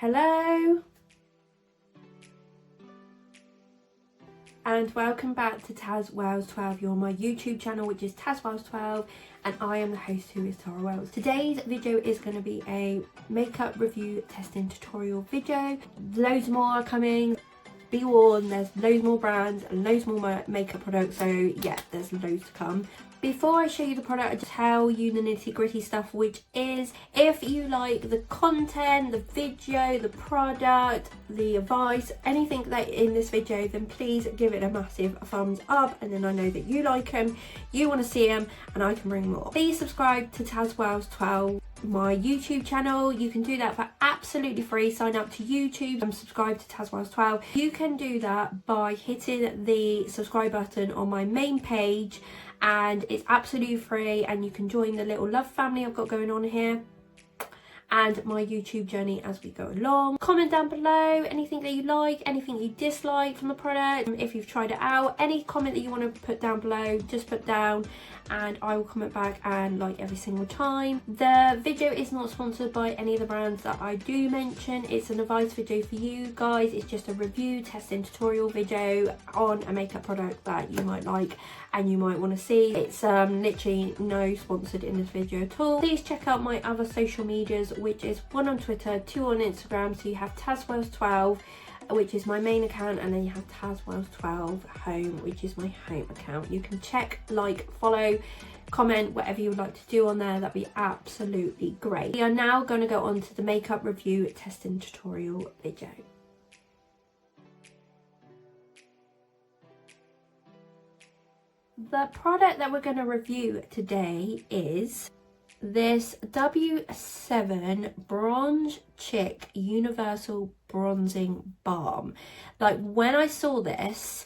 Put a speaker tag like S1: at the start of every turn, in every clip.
S1: Hello and welcome back to tazwells12. You're on my YouTube channel, which is tazwells12, and I am the host, who is Tara Wells. Today's video is going to be a makeup review testing tutorial video. Loads more are coming. Be warned, there's loads more brands and loads more makeup products, so yeah, there's loads to come. Before I show you the product, I just tell you the nitty gritty stuff, which is if you like the content, the video, the product, the advice, anything that in this video, then please give it a massive thumbs up, and then I know that you like them, you want to see them, and I can bring more. Please subscribe to tazwells12, my YouTube channel. You can do that for absolutely free. Sign up to YouTube and subscribe to tazwells12. You can do that by hitting the subscribe button on my main page, and it's absolutely free, and you can join the little love family I've got going on here and my YouTube journey as we go along. Comment down below anything that you like, anything you dislike from the product. If you've tried it out, any comment that you want to put down below, just put down and I will comment back and like every single time. The video is not sponsored by any of the brands that I do mention. It's an advice video for you guys. It's just a review, testing, tutorial video on a makeup product that you might like and you might want to see. It's literally no sponsored in this video at all. Please check out my other social medias, which is one on Twitter, 2 on Instagram. So you have tazwells12, which is my main account, and then you have tazwells12 home, which is my home account. You can check, like, follow, comment, whatever you would like to do on there. That'd be absolutely great. We are now going to go on to the makeup review testing tutorial video. The product that we're going to review today is this W7 Bronze CHIC Universal Bronzing Balm. Like, when I saw this,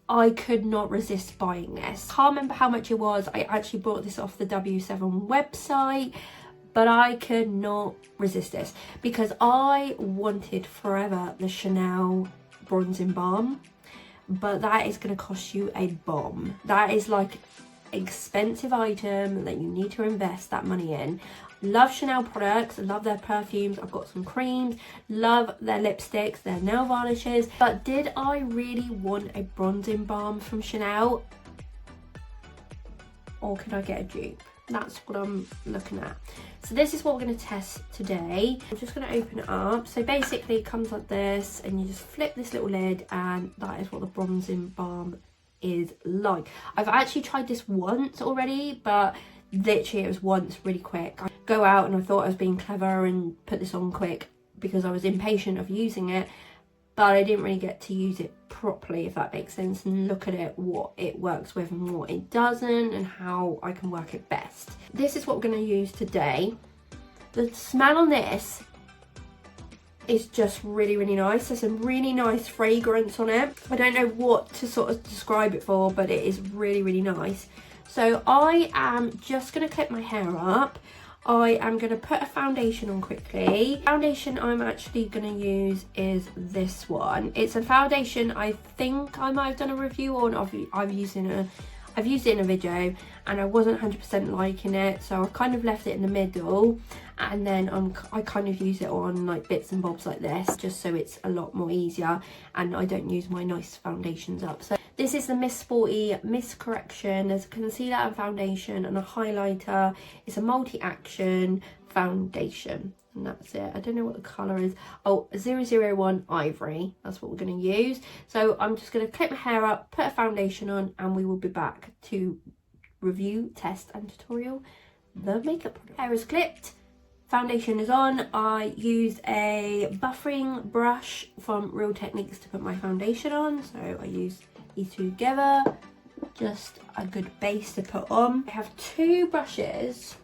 S1: I could not resist buying this. Can't remember how much it was. I actually bought this off the W7 website, but I could not resist this because I wanted forever the Chanel Bronzing Balm, but that is going to cost you a bomb. That is like expensive item that you need to invest that money in. Love Chanel products, love their perfumes, I've got some creams, love their lipsticks, their nail varnishes, but did I really want a bronzing balm from Chanel, or could I get a dupe? That's what I'm looking at. So this is what we're going to test today. I'm just going to open it up. So basically it comes like this, and you just flip this little lid, and that is what the bronzing balm is like. I've actually tried this once already, but literally it was once, really quick. I go out and I thought I was being clever and put this on quick because I was impatient of using it, but I didn't really get to use it properly, if that makes sense, and look at it, what it works with and what it doesn't, and how I can work it best. This is what we're going to use today. The smell on this is just really, really nice. There's some really nice fragrance on it. I don't know what to sort of describe it for, but it is really, really nice. So I am just going to clip my hair up. I am going to put a foundation on quickly. The foundation I'm actually going to use is this one. It's a foundation I think I might have done a review on. I've used it in a video and I wasn't 100% liking it, so I kind of left it in the middle, and then I kind of use it on like bits and bobs like this, just so it's a lot more easier and I don't use my nice foundations up. So this is the Miss Sporty Mist Correction. There's a concealer and foundation and a highlighter. It's a multi-action foundation, and that's it. I don't know what the colour is. Oh, 001 Ivory. That's what we're going to use. So I'm just going to clip my hair up, put a foundation on, and we will be back to review, test and tutorial the makeup product. Hair is clipped, foundation is on. I used a buffering brush from Real Techniques to put my foundation on. So I used these two together, just a good base to put on. I have two brushes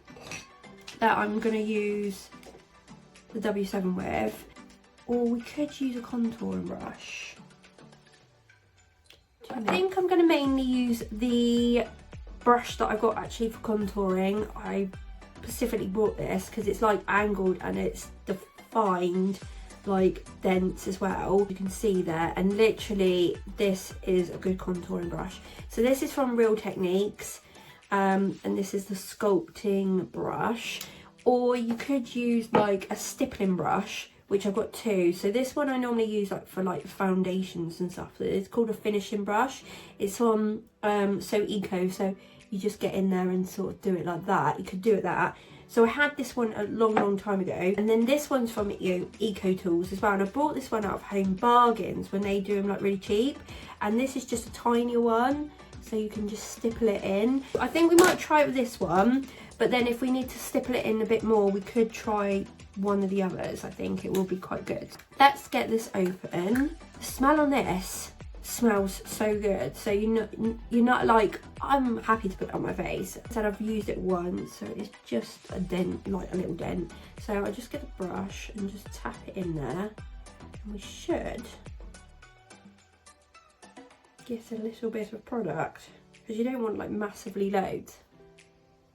S1: that I'm going to use the W7 with, or we could use a contouring brush. I think I'm going to mainly use the brush that I've got actually for contouring. I specifically bought this because it's like angled and it's defined, like dense as well. You can see there, and literally this is a good contouring brush. So this is from Real Techniques, and this is the sculpting brush. Or you could use like a stippling brush, which I've got two. So this one I normally use like for like foundations and stuff. It's called a finishing brush. It's on So Eco, so you just get in there and sort of do it like that. You could do it that. So I had this one a long time ago, and then this one's from Eco Tools as well, and I bought this one out of Home Bargains when they do them like really cheap, and this is just a tinier one, so you can just stipple it in. I think we might try it with this one, but then if we need to stipple it in a bit more, we could try one of the others. I think it will be quite good. Let's get this open. The smell on this smells so good, so you're not like, I'm happy to put it on my face. I said I've used it once, so it's just a dent, like a little dent. So I just get a brush and just tap it in there, and we should get a little bit of product, because you don't want like massively loads.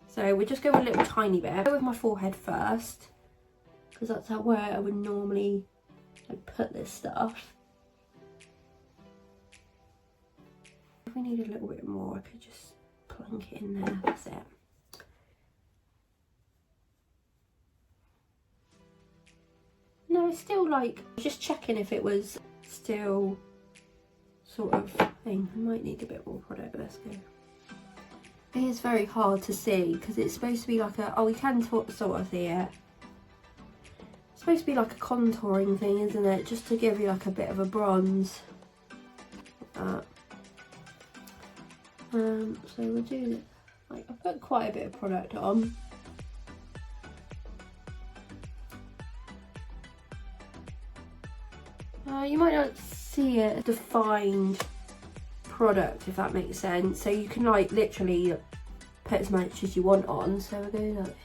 S1: So we just go a little tiny bit. I go with my forehead first, because that's where I would normally like put this stuff. If we need a little bit more, I could just plunk it in there. That's it. No, it's still like, just checking if it was still sort of thing. I might need a bit more product. Let's go. It is very hard to see because it's supposed to be like a, oh, we can sort of see it. It's supposed to be like a contouring thing, isn't it? Just to give you like a bit of a bronze. Like that. So we'll do, like, I've put quite a bit of product on. You might not see a defined product, if that makes sense. So you can like literally put as much as you want on. So we're going like,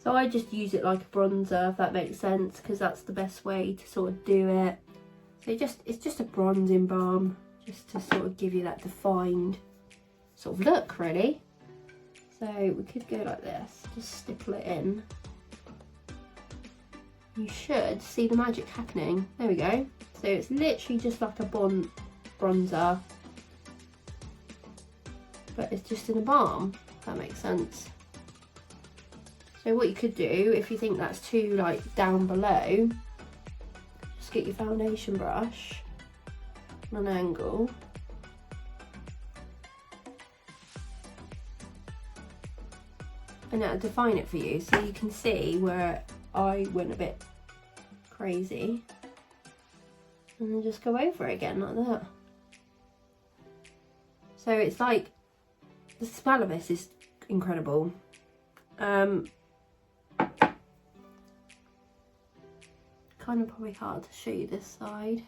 S1: so I just use it like a bronzer, if that makes sense, because that's the best way to sort of do it. So it's just a bronzing balm, just to sort of give you that defined sort of look, really. So we could go like this, just stipple it in. You should see the magic happening. There we go. So it's literally just like a bronzer, but it's just in a balm, if that makes sense. So what you could do, if you think that's too like down below, just get your foundation brush on an angle. And that'll define it for you, so you can see where I went a bit crazy. And then just go over it again like that. So it's like, the smell of this is incredible. Kind of probably hard to show you this side.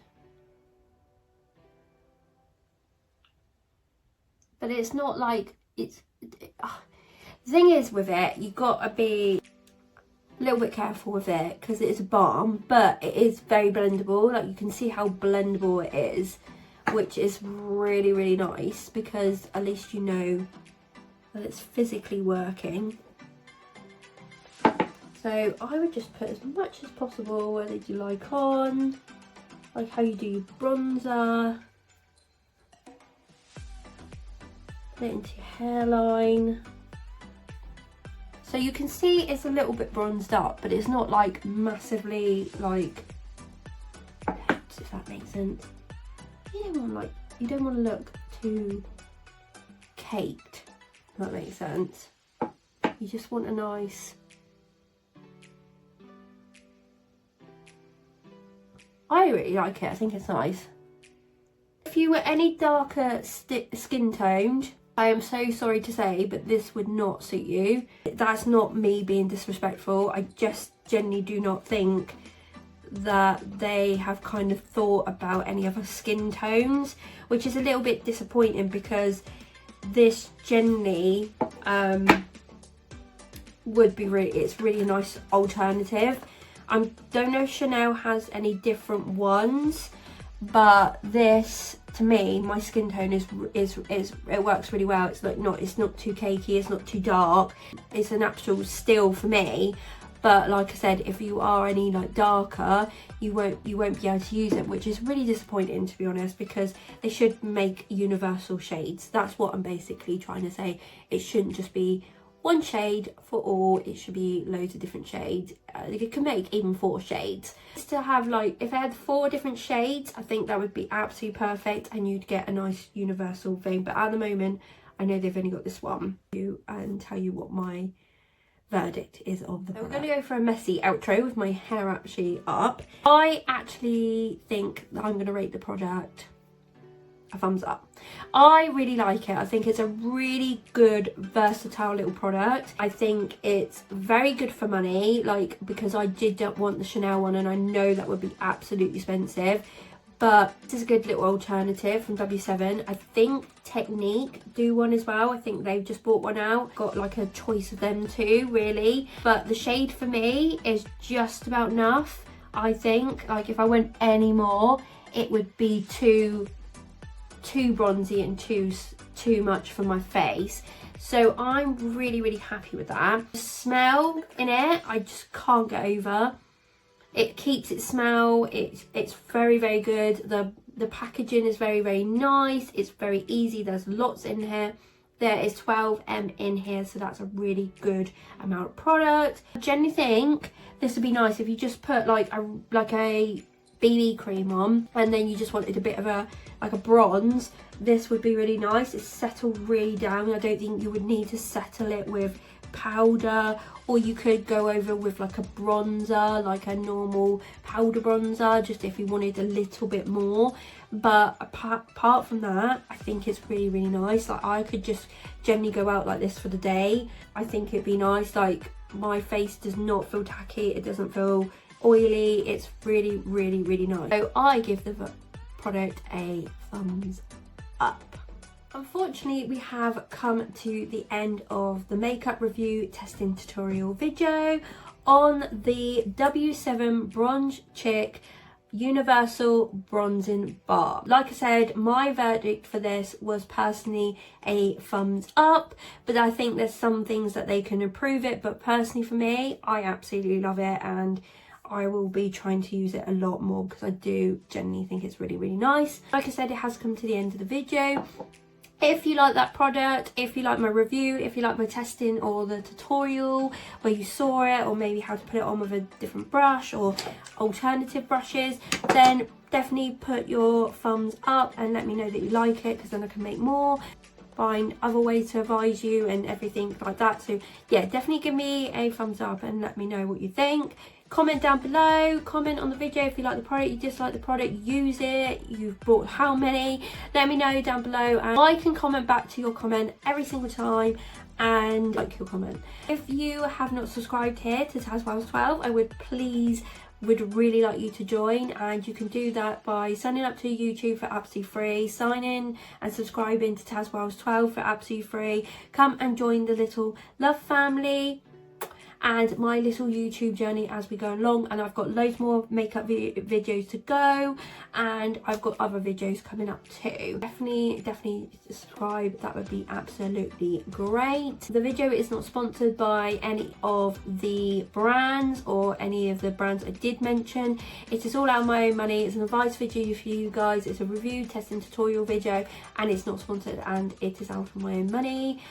S1: But it's not like, the thing is with it, you've got to be a little bit careful with it because it is a balm, but it is very blendable. Like, you can see how blendable it is, which is really, really nice, because at least you know that it's physically working. So I would just put as much as possible where they do like on, like how you do your bronzer. Put it into your hairline. So you can see it's a little bit bronzed up, but it's not like massively like, if that makes sense. You don't want to look too caked, if that makes sense. You just want a nice, I really like it. I think it's nice. If you were any darker skin toned, I am so sorry to say, but this would not suit you. That's not me being disrespectful. I just genuinely do not think that they have kind of thought about any other skin tones, which is a little bit disappointing, because this generally would be it's really a nice alternative. I don't know if Chanel has any different ones, but this, to me, my skin tone is it works really well. It's not too cakey, it's not too dark. It's a natural still for me, but like I said, if you are any like darker, you won't be able to use it, which is really disappointing, to be honest, because they should make universal shades. That's what I'm basically trying to say. It shouldn't just be one shade for all, it should be loads of different shades. You can make even 4 shades. Just to have like, if I had 4 different shades, I think that would be absolutely perfect and you'd get a nice universal thing. But at the moment, I know they've only got this one. And tell you what my verdict is of the product. We're going to go for a messy outro with my hair actually up. I actually think that I'm going to rate the product a thumbs up. I really like it. I think it's a really good, versatile little product. I think it's very good for money, like, because I did want the Chanel one and I know that would be absolutely expensive, but this is a good little alternative from W7. I think Technique do one as well. I think they've just bought one out. Got like a choice of them too, really. But the shade for me is just about enough. I think, like, if I went any more, it would be too bronzy and too much for my face. So I'm really happy with that. The smell in it, I just can't get over. It keeps its smell. It's very good. The packaging is very nice. It's very easy. There's lots in here. There is 12 ml in here, so that's a really good amount of product. I generally think this would be nice if you just put like a BB cream on and then you just wanted a bit of a bronze. This would be really nice. It's settled really down. I don't think you would need to settle it with powder, or you could go over with like a bronzer, like a normal powder bronzer, just if you wanted a little bit more. But apart from that, I think it's really nice. Like, I could just generally go out like this for the day. I think it'd be nice. Like, my face does not feel tacky, it doesn't feel oily. It's really nice. So I give the product a thumbs up. Unfortunately, we have come to the end of the makeup review testing tutorial video on the W7 Bronze CHIC Universal Bronzing Bar. Like I said, my verdict for this was personally a thumbs up, but I think there's some things that they can improve it. But personally for me, I absolutely love it, and I will be trying to use it a lot more because I do genuinely think it's really nice. Like I said, it has come to the end of the video. If you like that product, if you like my review, if you like my testing or the tutorial where you saw it, or maybe how to put it on with a different brush or alternative brushes, then definitely put your thumbs up and let me know that you like it, because then I can make more, find other ways to advise you and everything like that. So yeah, definitely give me a thumbs up and let me know what you think. Comment down below, comment on the video if you like the product, you dislike the product, use it, you've bought how many, let me know down below, and I can comment back to your comment every single time and like your comment. If you have not subscribed here to tazwells12, I would really like you to join, and you can do that by signing up to YouTube for absolutely free. Sign in and subscribing to tazwells12 for absolutely free. Come and join the little love family and my little YouTube journey as we go along. And I've got loads more makeup videos to go, and I've got other videos coming up too. Definitely subscribe, that would be absolutely great. The video is not sponsored by any of the brands or any of the brands I did mention. It is all out of my own money. It's an advice video for you guys. It's a review testing tutorial video, and it's not sponsored, and it is out of my own money.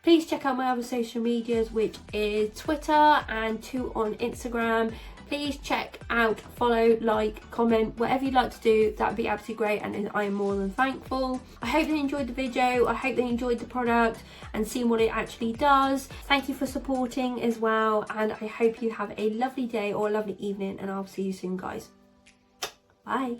S1: Please check out my other social medias, which is Twitter and 2 on Instagram. Please check out, follow, like, comment, whatever you'd like to do. That would be absolutely great, and I am more than thankful. I hope they enjoyed the video. I hope they enjoyed the product and seeing what it actually does. Thank you for supporting as well, and I hope you have a lovely day or a lovely evening, and I'll see you soon, guys. Bye.